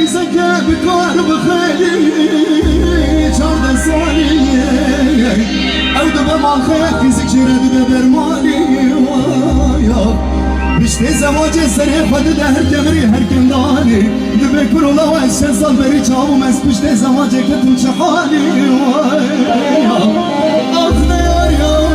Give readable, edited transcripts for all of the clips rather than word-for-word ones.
بزكى بكار بخيلي شارد سالي او دبا مع خير فيزك جرد ببرمالي بشتي زواج سري خد ده هر كمري هر كنداني دبا كرولا وعشان صال بري چاو مس بشتي زواج كتن شحالي اخنا يار يار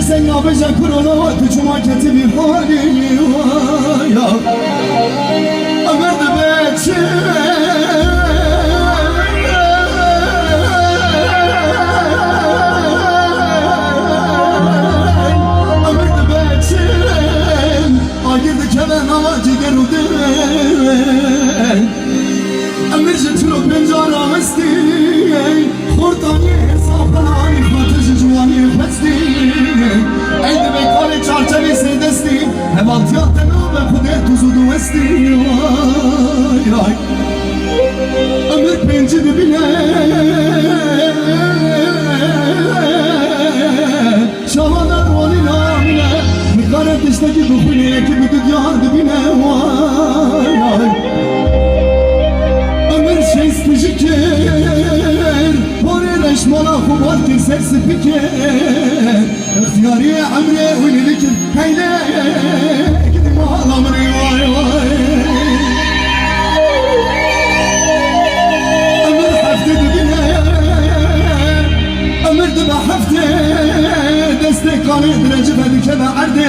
Sen yapacak kurulu tücuma keti bir hali ya Ömer de bekçi Ömer de bekçi Agirdi keven ağacı geruldi Ömer jetuluk bencara esti Kurtani hesaplarani khatıcı cuvani festi Eydi bekali çarçevi serdesti Hem altiyatını ve kudet tuzu duesti Ömür penci dibine Şahadan vali namine Mikaret işteki duhune ki bütün yar dibine Ömür şey spijiker Reşmana kubat ki sersi piker İhtiyari emre uylilikir heyle Gidim ağlamını vay vay Ömür hafte dibine Ömür dibe hafte Destek kanı direci ve dikeme erdi